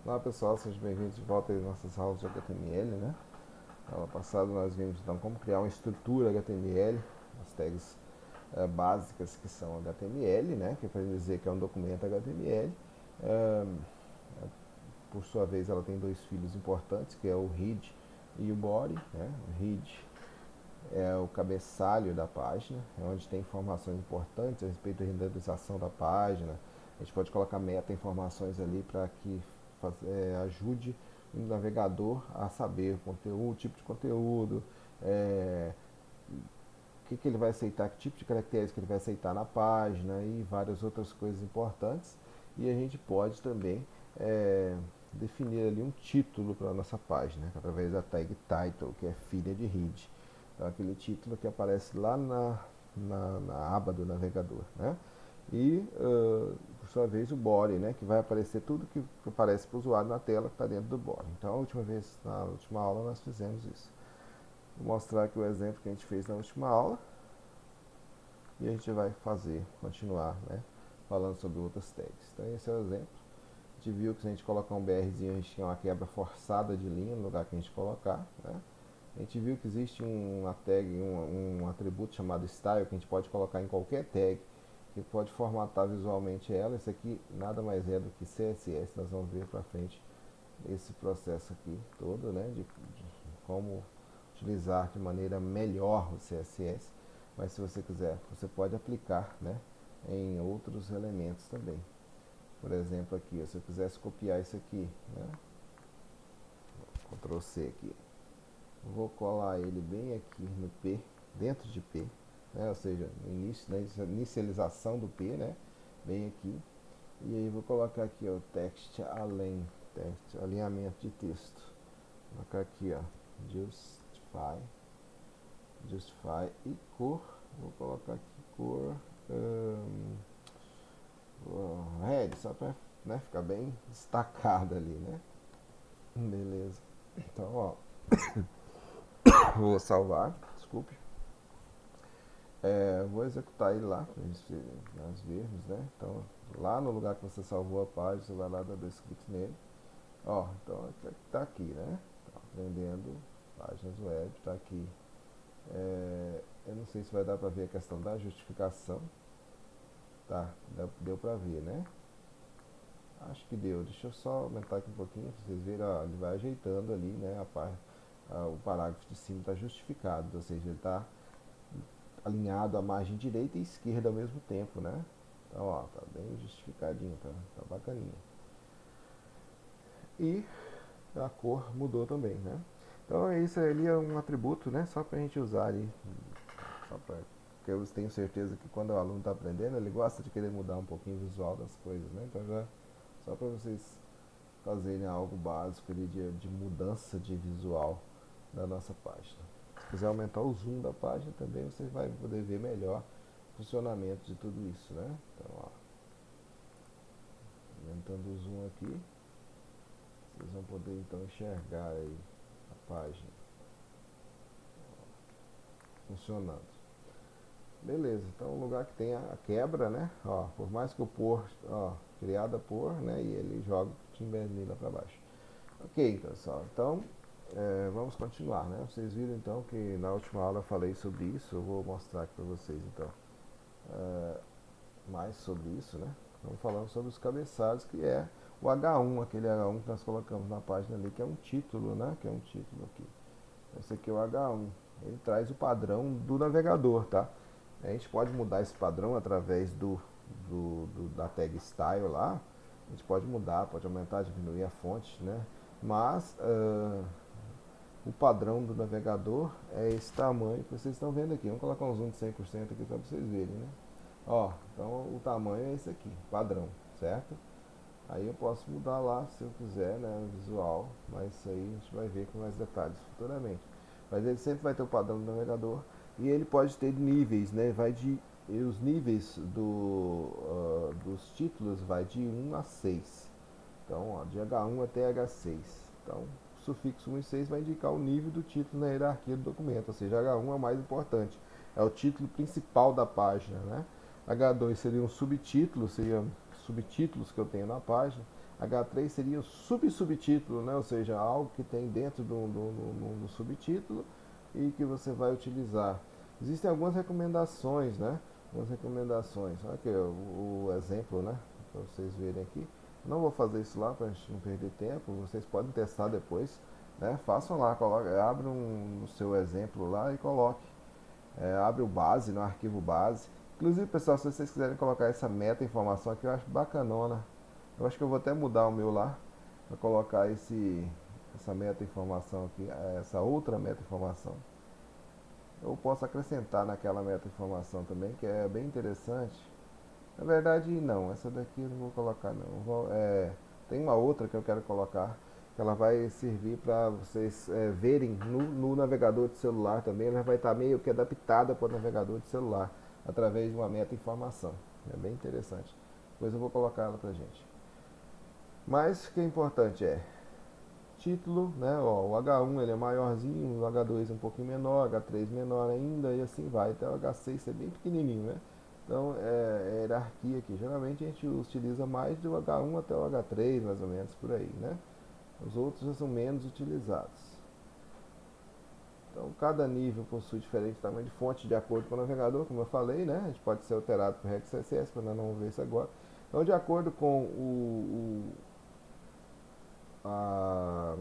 Olá pessoal, sejam bem-vindos de volta às nossas aulas de HTML, né? Na aula passada nós vimos então como criar uma estrutura HTML, as tags básicas que são HTML, né? Que é para dizer que é um documento HTML. Uh, por sua vez ela tem dois filhos importantes, que é o head e o body, né? O head é o cabeçalho da página, é onde tem informações importantes a respeito da renderização da página. A gente pode colocar meta informações ali para que ajude o navegador a saber o conteúdo, o tipo de conteúdo, o que ele vai aceitar, que tipo de caracteres que ele vai aceitar na página e várias outras coisas importantes. E a gente pode também definir ali um título para a nossa página, através da tag title, que é filha de head. Então, aquele título que aparece lá na aba do navegador, né? E, por sua vez, o body, né? Que vai aparecer tudo que aparece para o usuário na tela que está dentro do body. Então, na última aula, nós fizemos isso. Vou mostrar aqui o exemplo que a gente fez na última aula e a gente vai continuar, né? Falando sobre outras tags. Então, esse é o exemplo. A gente viu que se a gente colocar um BRzinho, a gente tem uma quebra forçada de linha no lugar que a gente colocar, né? A gente viu que existe uma tag, um atributo chamado style, que a gente pode colocar em qualquer tag, que pode formatar visualmente ela. Isso aqui nada mais é do que CSS. Nós vamos ver para frente esse processo aqui todo, né, de como utilizar de maneira melhor o CSS. Mas se você quiser, você pode aplicar, né, em outros elementos também. Por exemplo, aqui, se eu quisesse copiar isso aqui, né, Ctrl C aqui, vou colar ele bem aqui no P, dentro de P, né, ou seja, no início, na inicialização do P, né, bem aqui. E aí vou colocar aqui o text align, text, alinhamento de texto. Vou colocar aqui, ó, justify, justify e cor. Vou colocar aqui cor red, só para, né, ficar bem destacado ali, né? Beleza. Então, ó, vou salvar, desculpe. Vou executar ele lá, para nós vermos, né? Então, lá no lugar que você salvou a página, você vai lá dar dois cliques nele. Ó, então tá aqui, né? Tá aprendendo páginas web, tá aqui. Eu não sei se vai dar para ver a questão da justificação. Tá, deu para ver, né? Acho que deu. Deixa eu só aumentar aqui um pouquinho para vocês verem. Ó, ele vai ajeitando ali, né? O parágrafo de cima está justificado, ou seja, ele está alinhado à margem direita e esquerda ao mesmo tempo, né? Então, ó, tá bem justificadinho, tá bacaninha. E a cor mudou também, né? Então, isso ali é um atributo, né? Só para a gente usar ali, só para porque eu tenho certeza que quando o aluno está aprendendo, ele gosta de querer mudar um pouquinho o visual das coisas, né? Então, já só para vocês fazerem algo básico ali de mudança de visual da nossa página. Se quiser aumentar o zoom da página também, você vai poder ver melhor o funcionamento de tudo isso, né? Então, ó, aumentando o zoom aqui, vocês vão poder então enxergar aí a página funcionando. Beleza, então o lugar que tem a quebra, né? Ó, por mais que eu pôr, ó, criada por, né? E ele joga o Timberlake lá para baixo. Ok, pessoal, então vamos continuar, né? Vocês viram então que na última aula eu falei sobre isso, eu vou mostrar aqui para vocês então mais sobre isso, né? Estamos falando sobre os cabeçalhos, que é o H1, aquele H1 que nós colocamos na página ali, que é um título, né? Que é um título aqui. Esse aqui é o H1. Ele traz o padrão do navegador, tá? A gente pode mudar esse padrão através da tag style lá. A gente pode mudar, pode aumentar, diminuir a fonte, né? Mas o padrão do navegador é esse tamanho que vocês estão vendo aqui. Vamos colocar um zoom de 100% aqui para vocês verem, né? Ó, então o tamanho é esse aqui, padrão, certo? Aí eu posso mudar lá se eu quiser, né, o visual, mas isso aí a gente vai ver com mais detalhes futuramente. Mas ele sempre vai ter o padrão do navegador e ele pode ter níveis, né? E os níveis dos títulos vai de 1 a 6. Então, ó, de H1 até H6. Então, o sufixo 1 e 6 vai indicar o nível do título na hierarquia do documento, ou seja, H1 é o mais importante, é o título principal da página, né? H2 seria um subtítulo, seriam subtítulos que eu tenho na página. H3 seria o subtítulo, né? Ou seja, algo que tem dentro do subtítulo e que você vai utilizar. Existem algumas recomendações, né? Algumas recomendações. Olha aqui o exemplo, né? Para vocês verem aqui. Não vou fazer isso lá para a gente não perder tempo. Vocês podem testar depois, né? Façam lá, abre o seu exemplo lá e coloque. Abre o base, no arquivo base. Inclusive, pessoal, se vocês quiserem colocar essa meta informação aqui, eu acho bacanona. Eu acho que eu vou até mudar o meu lá para colocar essa meta informação aqui, essa outra meta informação. Eu posso acrescentar naquela meta informação também, que é bem interessante. Na verdade, não, essa daqui eu não vou colocar não. Tem uma outra que eu quero colocar, que ela vai servir para vocês verem no navegador de celular também. Ela vai estar meio que adaptada para o navegador de celular, através de uma meta informação. É bem interessante. Depois eu vou colocar ela para gente. Mas o que é importante título, né? Ó, o H1 ele é maiorzinho, o H2 um pouquinho menor, H3 menor ainda e assim vai. Até o H6 é bem pequenininho, né? Então é hierarquia aqui. Geralmente a gente utiliza mais do H1 até o H3, mais ou menos por aí, né? Os outros já são menos utilizados. Então cada nível possui diferente tamanho de fonte de acordo com o navegador, como eu falei, né? A gente pode ser alterado por Rex CSS, mas nós não vamos ver isso agora. Então de acordo com a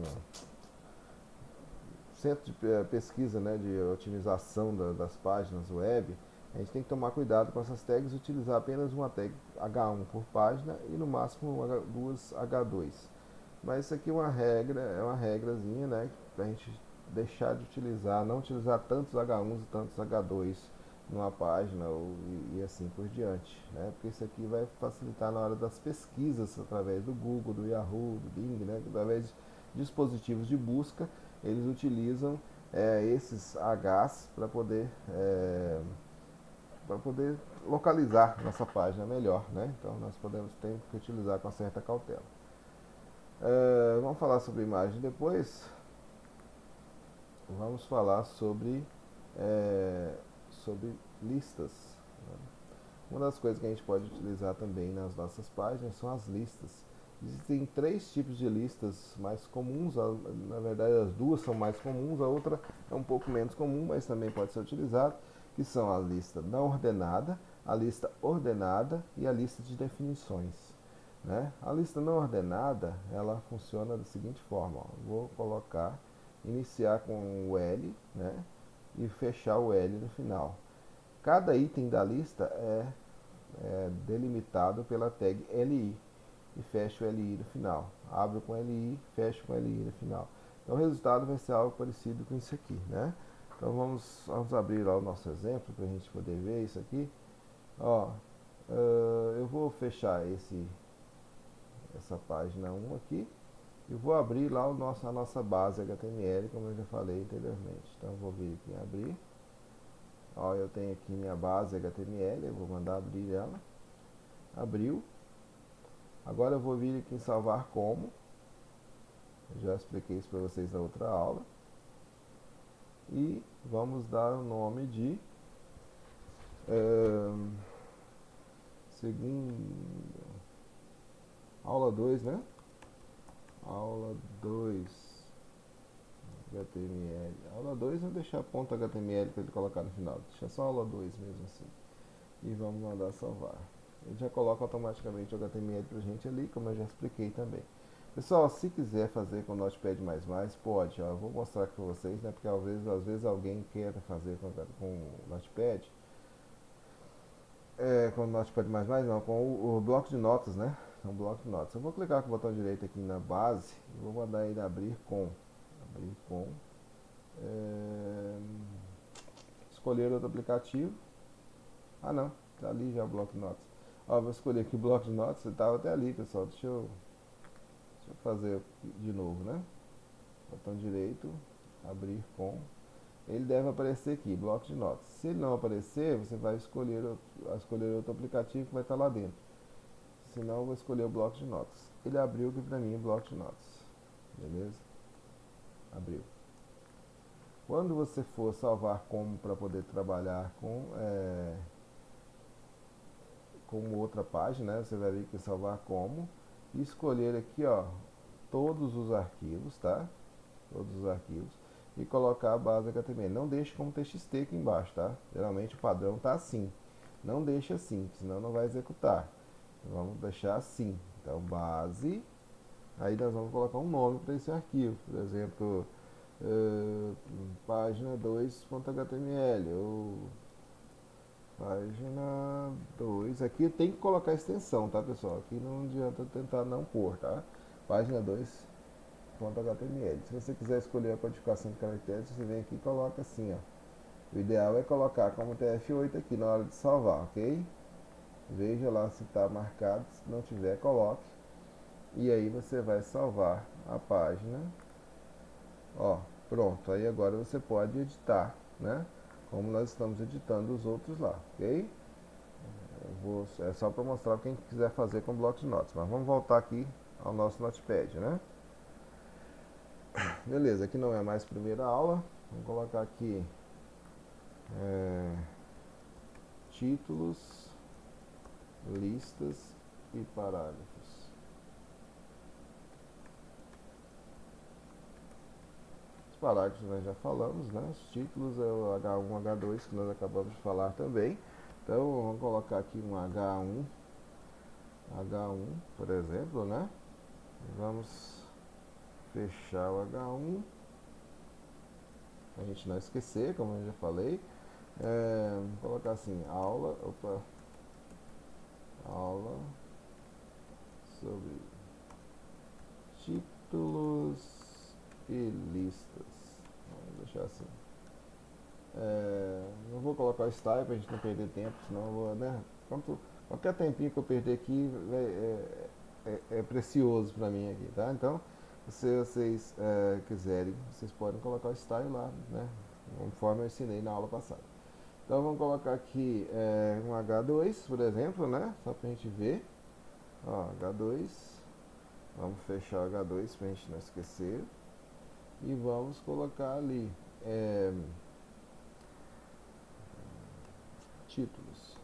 centro de pesquisa, né, de otimização das páginas web, a gente tem que tomar cuidado com essas tags e utilizar apenas uma tag H1 por página e no máximo duas H2. Mas isso aqui é uma regrazinha, né, para a gente deixar de utilizar, não utilizar tantos H1s e tantos H2 numa página e assim por diante, né? Porque isso aqui vai facilitar na hora das pesquisas através do Google, do Yahoo, do Bing, né? Através de dispositivos de busca, eles utilizam esses Hs para poder localizar nossa página melhor, né? Então nós ter que utilizar com certa cautela. Vamos falar sobre imagem depois. Vamos falar sobre listas, né? Uma das coisas que a gente pode utilizar também nas nossas páginas são as listas. Existem três tipos de listas mais comuns, na verdade as duas são mais comuns, a outra é um pouco menos comum, mas também pode ser utilizada, que são a lista não ordenada, a lista ordenada e a lista de definições, né? A lista não ordenada, ela funciona da seguinte forma, ó. Vou colocar, iniciar com o L, né? E fechar o L no final. Cada item da lista é delimitado pela tag LI e fecho o LI no final. Abro com LI, fecho com LI no final. Então o resultado vai ser algo parecido com isso aqui, né? Então vamos abrir lá o nosso exemplo para a gente poder ver isso aqui. Ó, eu vou fechar essa página 1 aqui e vou abrir lá a nossa base HTML, como eu já falei anteriormente. Então eu vou vir aqui em abrir. Ó, eu tenho aqui minha base HTML, eu vou mandar abrir ela. Abriu. Agora eu vou vir aqui em salvar como. Eu já expliquei isso para vocês na outra aula. E vamos dar o nome de aula 2, né? Aula 2 HTML. Aula 2 eu vou deixar ponto HTML para ele colocar no final. Deixa só aula 2 mesmo assim. E vamos mandar salvar. Ele já coloca automaticamente o HTML pra gente ali, como eu já expliquei também. Pessoal, se quiser fazer com o Notepad++, pode. Ó, eu vou mostrar aqui para vocês, né? Porque às vezes alguém quer fazer com o Notepad. Com o Notepad++, não, com o bloco de notas, né? É um bloco de notas. Eu vou clicar com o botão direito aqui na base e vou mandar ele abrir com. Escolher outro aplicativo. Ah não, tá ali já o bloco de notas. Ó, vou escolher aqui o bloco de notas, ele estava até ali, pessoal. Deixa eu fazer de novo, né? Botão direito, abrir com. Ele deve aparecer aqui, bloco de notas. Se ele não aparecer, você vai escolher outro aplicativo que vai estar lá dentro. Se não, eu vou escolher o bloco de notas. Ele abriu aqui pra mim o bloco de notas. Beleza? Abriu. Quando você for salvar como para poder trabalhar com outra página, né? Você vai vir aqui salvar como e escolher aqui, ó, todos os arquivos, tá? Todos os arquivos e colocar a base HTML. Não deixe como TXT aqui embaixo, tá? Geralmente o padrão tá assim. Não deixe assim, senão não vai executar. Vamos deixar assim. Então, base. Aí nós vamos colocar um nome para esse arquivo. Por exemplo, página 2.html ou página 2. Aqui tem que colocar extensão, tá, pessoal? Aqui não adianta tentar não pôr, tá? Página 2.html. Se você quiser escolher a codificação de caracteres, você vem aqui e coloca assim, ó. O ideal é colocar como TF8 aqui na hora de salvar, ok? Veja lá se está marcado, se não tiver, coloque. E aí você vai salvar a página. Ó, pronto. Aí agora você pode editar, né? Como nós estamos editando os outros lá, ok? É só para mostrar quem quiser fazer com bloco de notas. Mas vamos voltar aqui ao nosso Notepad, né? Beleza, aqui não é mais primeira aula. Vamos colocar aqui títulos, listas e parágrafos. Os parágrafos nós já falamos, né? Os títulos é o H1, H2 que nós acabamos de falar também. Então vamos colocar aqui um H1, por exemplo, né? Vamos fechar o H1, a gente não esquecer, como eu já falei. Vou colocar assim, aula sobre títulos e listas. Vamos deixar assim. Não vou colocar o style pra gente não perder tempo, senão eu vou, né? Qualquer tempinho que eu perder aqui é precioso pra mim aqui, tá? Então, se vocês quiserem, vocês podem colocar o style lá, né? Conforme eu ensinei na aula passada. Então vamos colocar aqui um H2, por exemplo, né? Só pra gente ver. Ó, H2. Vamos fechar o H2 pra gente não esquecer. E vamos colocar ali títulos.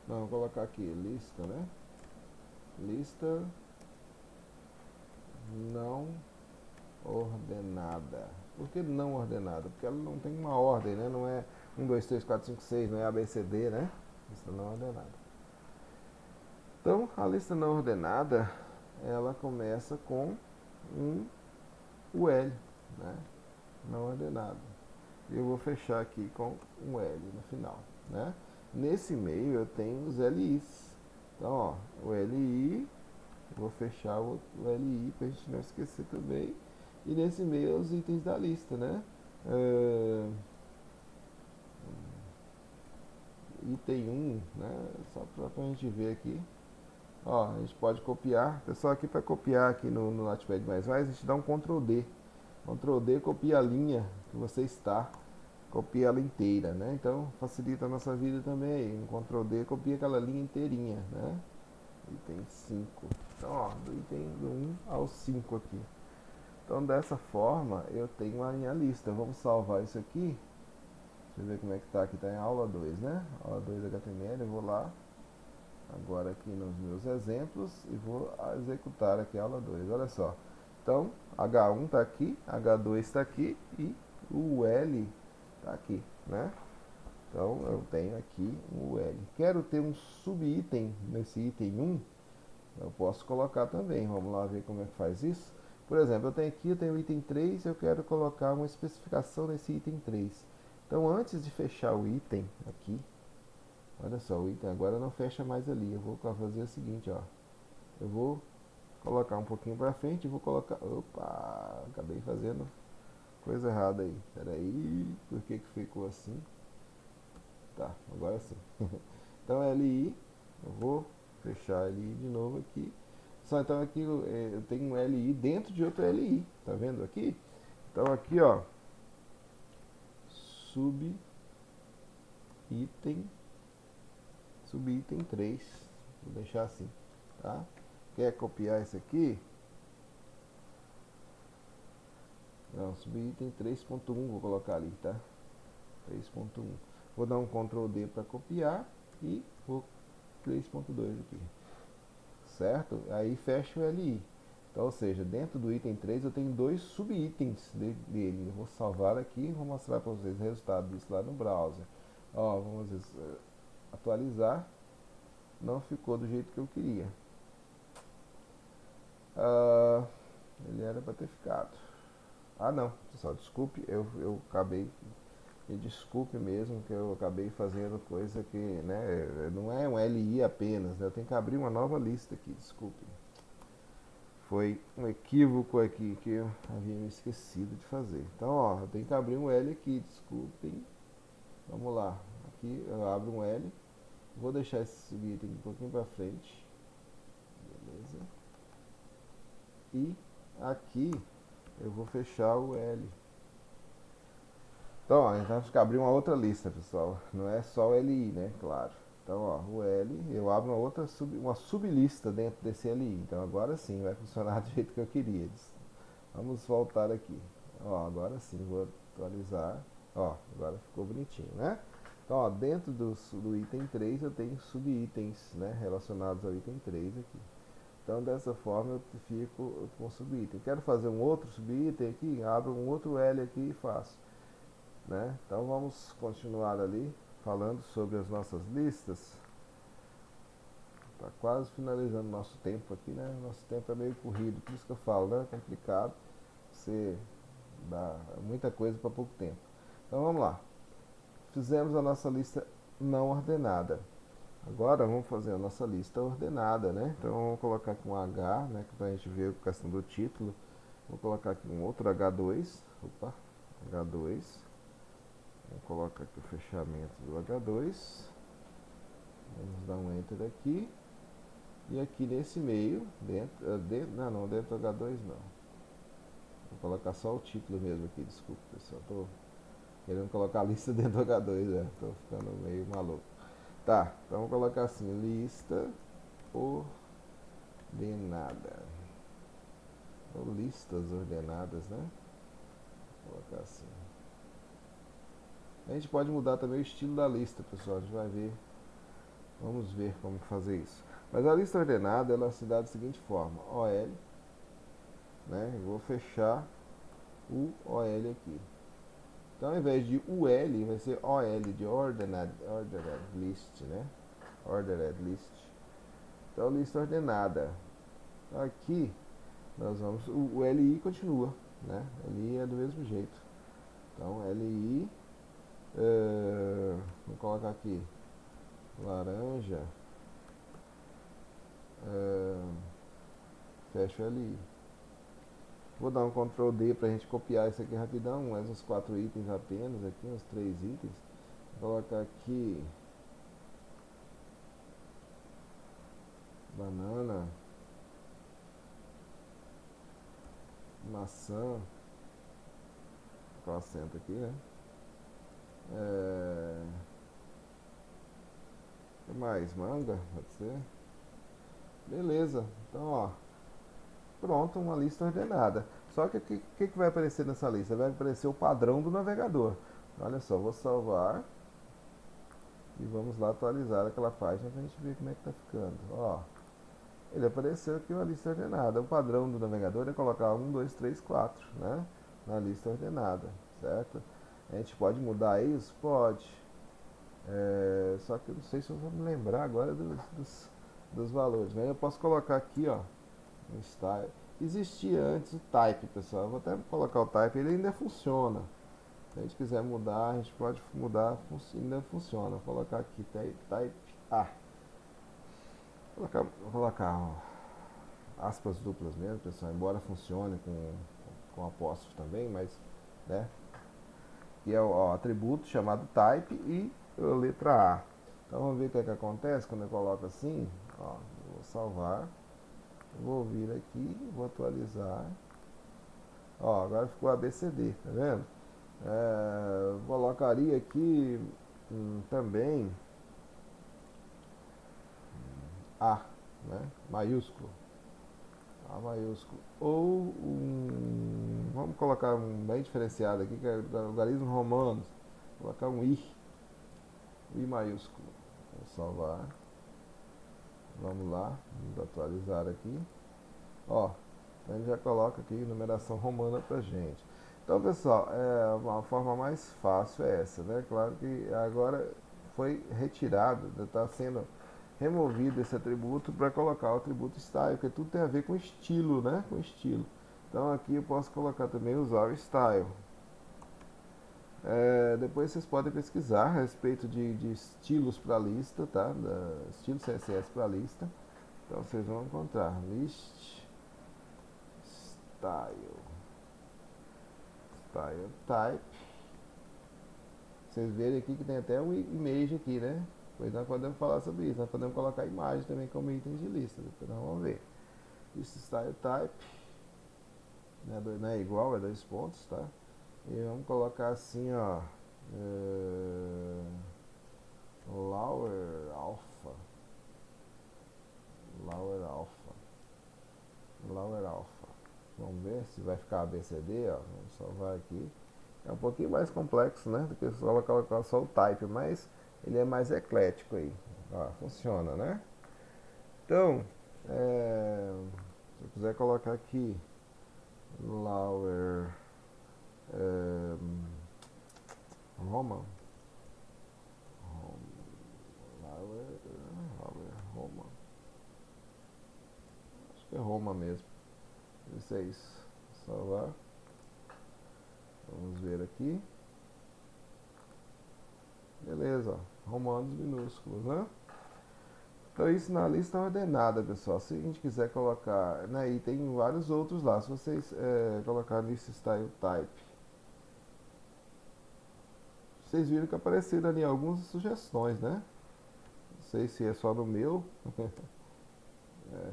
Não, vamos colocar aqui lista, né? Lista não ordenada. Por que não ordenada? Porque ela não tem uma ordem, né? Não é 1, 2, 3, 4, 5, 6, não é ABCD, né? Lista não ordenada. Então, a lista não ordenada, ela começa com um UL, né? Não ordenado. E eu vou fechar aqui com um L no final, né? Nesse meio eu tenho os LIs. Então, ó, o LI, vou fechar o LI para a gente não esquecer também. E nesse meio os itens da lista, né? Item 1, né? Só para a gente ver aqui. Ó, a gente pode copiar. Pessoal, aqui para copiar aqui no Notepad++, a gente dá um Ctrl D. Ctrl D copia a linha que você está, copia ela inteira, né? Então facilita a nossa vida também aí. Um Ctrl D copia aquela linha inteirinha, né? Item 5. Então, ó, do item do 1 ao 5 aqui. Então dessa forma eu tenho a minha lista. Vamos salvar isso aqui. Deixa eu ver como é que tá aqui. Tá em aula 2, né? Aula 2 HTML. Eu vou lá agora aqui nos meus exemplos e vou executar aqui a aula 2. Olha só. Então, H1 está aqui, H2 está aqui e o L está aqui, né? Então, eu tenho aqui o L. Quero ter um subitem nesse item 1, eu posso colocar também. Vamos lá ver como é que faz isso. Por exemplo, eu tenho o item 3, eu quero colocar uma especificação nesse item 3. Então, antes de fechar o item aqui, olha só, o item agora não fecha mais ali. Eu vou fazer o seguinte, ó. Eu vou colocar um pouquinho para frente e vou colocar... Opa, acabei fazendo coisa errada aí. Espera aí, por que que ficou assim? Tá, agora sim. Então LI, eu vou fechar LI de novo aqui. Só então aqui eu tenho um LI dentro de outro LI, tá vendo aqui? Então aqui, ó, subitem 3, vou deixar assim, tá? Quer copiar esse aqui? Não, subitem 3.1, vou colocar ali, tá? 3.1. Vou dar um Ctrl D para copiar e vou 3.2 aqui, certo? Aí fecha o LI. Então, ou seja, dentro do item 3 eu tenho dois subitens dele. Eu vou salvar aqui e vou mostrar para vocês o resultado disso lá no browser. Ó, vamos atualizar. Não ficou do jeito que eu queria. Ele era para ter ficado. Ah não, pessoal, desculpe, eu acabei, me desculpe mesmo que eu acabei fazendo coisa que, né, não é um LI apenas, né, eu tenho que abrir uma nova lista aqui, desculpe. Foi um equívoco aqui que eu havia me esquecido de fazer. Então, ó, eu tenho que abrir um L aqui, desculpem. Vamos lá, aqui eu abro um L, vou deixar esse subitem um pouquinho para frente, beleza? E aqui eu vou fechar o L. Então, ó, a gente vai ficar abrir uma outra lista, pessoal. Não é só o LI, né? Claro. Então, ó, o L, eu abro uma sublista dentro desse LI. Então, agora sim vai funcionar do jeito que eu queria. Vamos voltar aqui. Ó, agora sim, vou atualizar. Ó, agora ficou bonitinho, né? Então, ó, dentro do item 3 eu tenho subitens, né, relacionados ao item 3 aqui. Então, dessa forma eu fico com o subitem. Quero fazer um outro subitem aqui, abro um outro L aqui e faço. Né? Então vamos continuar ali falando sobre as nossas listas. Está quase finalizando nosso tempo aqui, né? Nosso tempo é meio corrido, por isso que eu falo, né? É complicado. Você dá muita coisa para pouco tempo. Então vamos lá. Fizemos a nossa lista não ordenada. Agora vamos fazer a nossa lista ordenada, né? Então vamos colocar aqui um H, né? Para a gente ver a questão do título. Vou colocar aqui um outro H2. Opa, H2. Vou colocar aqui o fechamento do H2. Vamos dar um Enter aqui. E aqui nesse meio, dentro do H2 não. Vou colocar só o título mesmo aqui, desculpa pessoal. Tô querendo colocar a lista dentro do H2, né? Tô ficando meio maluco. Tá, então vou colocar assim, lista ordenada. Ou listas ordenadas, né? Vou colocar assim. A gente pode mudar também o estilo da lista, pessoal. A gente vai ver. Vamos ver como fazer isso. Mas a lista ordenada ela se dá da seguinte forma: OL, né? Eu vou fechar o OL aqui. Então, ao invés de UL, vai ser OL de ordered list, né? Ordered list. Então, lista ordenada. Então, aqui nós vamos. O LI continua, né? LI é do mesmo jeito. Então, LI. Vou colocar aqui laranja. Fecho LI. Vou dar um Ctrl D para a gente copiar isso aqui rapidão, mais uns 4 itens apenas, aqui uns 3 itens. Vou colocar aqui banana, maçã, com acento aqui, né? O que mais? Manga, pode ser? Beleza, então ó, pronto, uma lista ordenada. Só que o que vai aparecer nessa lista? Vai aparecer o padrão do navegador. Olha só, vou salvar e vamos lá atualizar aquela página para a gente ver como é que está ficando. Ó, ele apareceu aqui uma lista ordenada. O padrão do navegador é colocar 1, 2, 3, 4, né? Na lista ordenada, certo? A gente pode mudar isso? Pode. Só que eu não sei se eu vou me lembrar agora dos valores. Mas eu posso colocar aqui, ó, no style. Existia antes o type, pessoal. Eu vou até colocar o type, ele ainda funciona. Se a gente quiser mudar, a gente pode mudar, ainda funciona. Vou colocar aqui type A. Vou colocar ó, aspas duplas mesmo, pessoal, embora funcione com apóstrofo também, mas, né? E é o atributo chamado type e a letra A. Então vamos ver o que é que acontece quando eu coloco assim. Ó, vou salvar, vou vir aqui, vou atualizar. Ó, agora ficou ABCD, tá vendo? Colocaria aqui também A, né? Maiúsculo. A maiúsculo. Ou vamos colocar um bem diferenciado aqui, que é logaritmos romanos. Vou colocar um I maiúsculo. Vou salvar. Vamos lá, vamos atualizar aqui. Ó, então ele já coloca aqui numeração romana pra gente. Então, pessoal, uma forma mais fácil é essa, né? Claro que agora foi retirado, está sendo removido esse atributo para colocar o atributo style, porque tudo tem a ver com estilo, né? Com estilo. Então aqui eu posso colocar também usar o style. Depois vocês podem pesquisar a respeito de estilos para lista, tá? Estilo CSS para lista. Então vocês vão encontrar list style, style type. Vocês verem aqui que tem até um image aqui, né? Depois nós podemos falar sobre isso. Nós podemos colocar imagem também como itens de lista. Depois nós vamos ver. List style type, né? Não é igual, é 2 pontos, tá? E vamos colocar assim, ó. Lower alpha. Lower alpha. Lower alpha. Vamos ver se vai ficar ABCD, ó. Vamos salvar aqui. É um pouquinho mais complexo, né? Do que só colocar só o type, mas ele é mais eclético aí. Ó, funciona, né? Então, se eu quiser colocar aqui lower Roman, Roma. Acho que é Roma mesmo. Isso é isso. Salvar. Vamos ver aqui. Beleza, ó. Romanos minúsculos, né? Então isso na lista ordenada, pessoal. Se a gente quiser colocar, né? E tem vários outros lá. Se vocês colocar list style type, vocês viram que apareceram ali algumas sugestões, né? Não sei se é só no meu.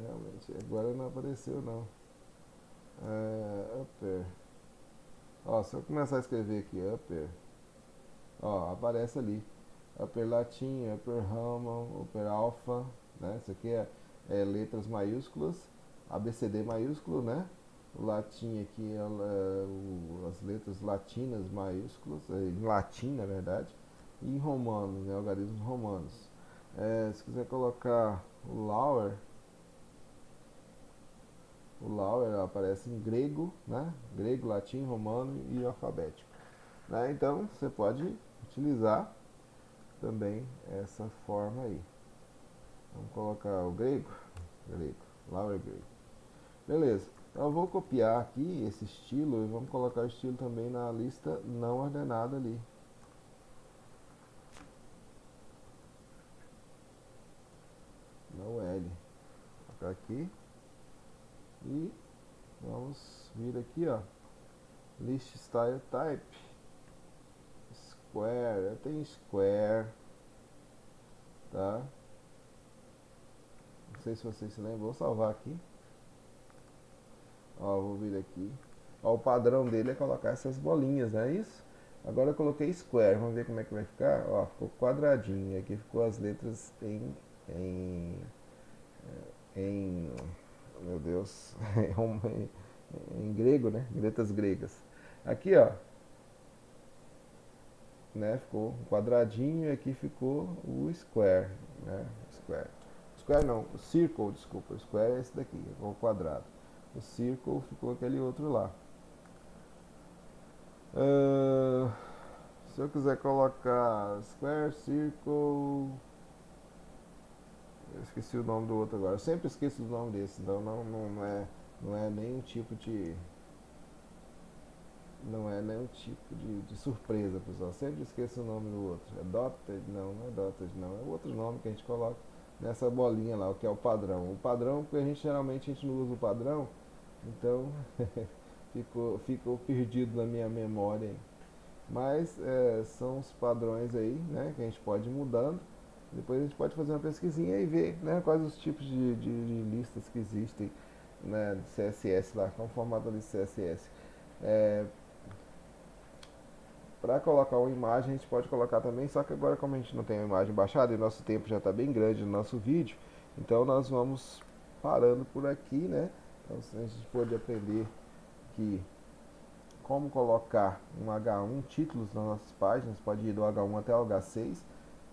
Realmente, agora não apareceu não. Upper. Ó, se eu começar a escrever aqui, upper, ó, aparece ali. Upper Latin, Upper Roman, Upper Alpha, né? Isso aqui é letras maiúsculas, ABCD maiúsculo, né? O latim aqui as letras latinas maiúsculas, em latim na verdade, e em romano, né? Algarismos romanos. Se quiser colocar o Lauer aparece em grego, né? Grego, latim, romano e alfabético. Né? Então você pode utilizar também essa forma aí. Vamos colocar o grego, Lauer grego. Beleza. Então eu vou copiar aqui esse estilo e vamos colocar o estilo também na lista não ordenada ali. No L. Vou colocar aqui. E vamos vir aqui, ó. List style type. Square. Tem square. Tá? Não sei se vocês se lembram. Vou salvar aqui. Ó, vou vir aqui. Ó, o padrão dele é colocar essas bolinhas, não é isso? Agora eu coloquei square, vamos ver como é que vai ficar. Ó, ficou quadradinho. Aqui ficou as letras em meu Deus, em grego, né? Letras gregas. Aqui, ó, né? Ficou um quadradinho e aqui ficou o square, né? Square. Square não, o circle, desculpa. O square é esse daqui, é o quadrado. O circle ficou aquele outro lá. Se eu quiser colocar square, circle, eu esqueci o nome do outro agora. Eu sempre esqueço o nome desse, então não é nenhum tipo de de surpresa, pessoal. Sempre esqueço o nome do outro. É dotted? Não é dotted, não. É outro nome que a gente coloca nessa bolinha lá, o que é o padrão. O padrão, porque geralmente a gente não usa o padrão, então ficou perdido na minha memória. Mas são os padrões aí, né, que a gente pode ir mudando. Depois a gente pode fazer uma pesquisinha e ver, né, quais os tipos de listas que existem, né, de CSS lá, qual o formato de CSS. Para colocar uma imagem, a gente pode colocar também, só que agora como a gente não tem a imagem baixada e o nosso tempo já está bem grande no nosso vídeo, então nós vamos parando por aqui, né? Então a gente pode aprender que como colocar um H1, títulos nas nossas páginas, pode ir do H1 até o H6,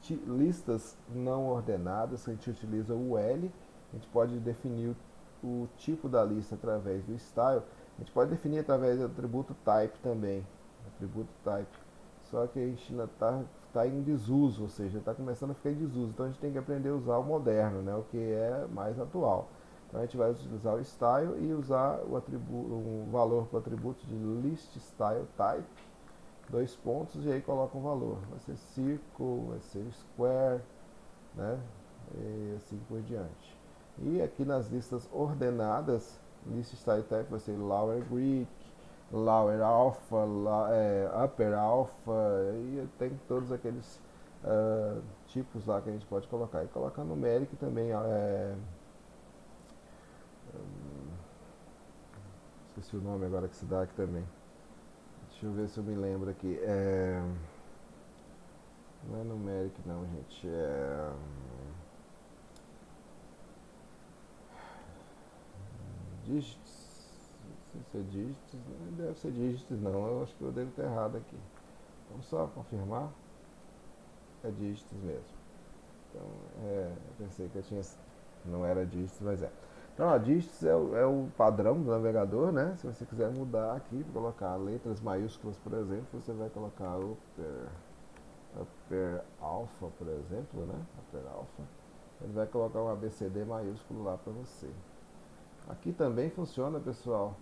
listas não ordenadas, a gente utiliza o L, a gente pode definir o tipo da lista através do style, a gente pode definir através do atributo type também, atributo type, só que a gente ainda está em desuso, ou seja, está começando a ficar em desuso, então a gente tem que aprender a usar o moderno, né, o que é mais atual. Então a gente vai utilizar o style e usar o valor para o atributo de list style type, dois pontos, e aí coloca um valor. Vai ser circle, vai ser square, né? E assim por diante. E aqui nas listas ordenadas, list style type vai ser lower Greek, lower alpha, upper alpha, e tem todos aqueles tipos lá que a gente pode colocar. E colocar numérico também, esqueci o nome agora que se dá aqui também. Deixa eu ver se eu me lembro aqui. Não é numérico não, gente. Dígitos. Não sei se é dígitos. Não deve ser dígitos não. Eu acho que eu devo estar errado aqui. Vamos só confirmar. É dígitos mesmo. Então, eu pensei que eu tinha. Não era dígitos, mas é. Então, ó, dígitos é o padrão do navegador, né? Se você quiser mudar aqui, colocar letras maiúsculas, por exemplo, você vai colocar upper alpha, por exemplo, né? Upper alpha. Ele vai colocar um ABCD maiúsculo lá para você. Aqui também funciona, pessoal,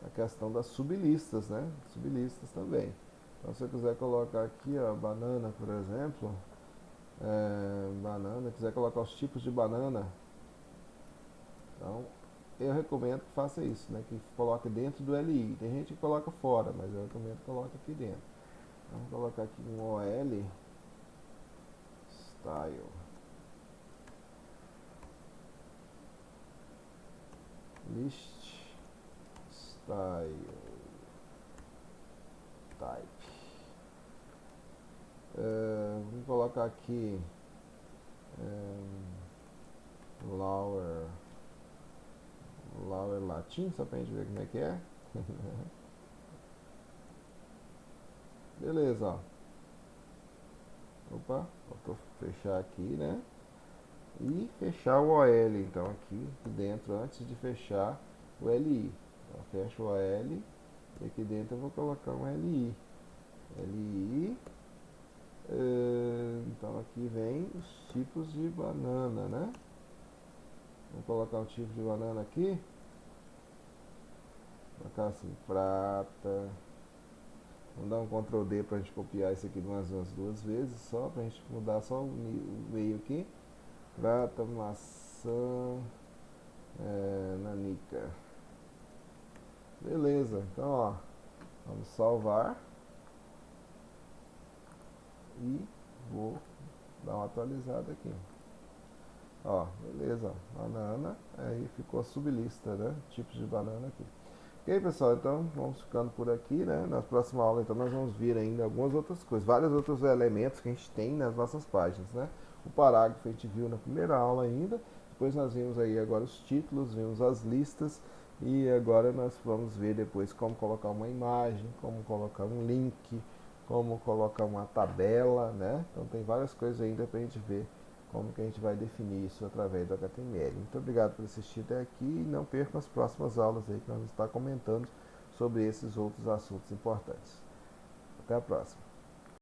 a questão das sublistas, né? Sublistas também. Então, se eu quiser colocar aqui, ó, banana, por exemplo, banana, quiser colocar os tipos de banana, então eu recomendo que faça isso, né? Que coloque dentro do LI. Tem gente que coloca fora, mas eu recomendo que coloque aqui dentro. Vamos colocar aqui um OL style list style type. Vamos colocar aqui lower latim, só pra gente ver como é que é. Beleza, ó. Opa, faltou fechar aqui, né? E fechar o OL, então aqui dentro, antes de fechar o LI. Então, fecho o OL e aqui dentro eu vou colocar um LI. LI. Então aqui vem os tipos de banana, né? Vamos colocar um tipo de banana aqui. Vou colocar assim, prata. Vamos dar um Ctrl D para a gente copiar isso aqui umas duas vezes, só para a gente mudar só o meio aqui. Prata, maçã, nanica. Beleza, então ó, vamos salvar e vou dar uma atualizada aqui. Ó, beleza, banana, aí ficou a sublista, né? Tipos de banana aqui. Ok, pessoal, então vamos ficando por aqui, né? Na próxima aula, então, nós vamos ver ainda algumas outras coisas, vários outros elementos que a gente tem nas nossas páginas, né? O parágrafo a gente viu na primeira aula ainda, depois nós vimos aí agora os títulos, vimos as listas, e agora nós vamos ver depois como colocar uma imagem, como colocar um link, como colocar uma tabela, né? Então tem várias coisas ainda para a gente ver como que a gente vai definir isso através do HTML. Muito obrigado por assistir até aqui e não percam as próximas aulas aí que nós vamos estar comentando sobre esses outros assuntos importantes. Até a próxima.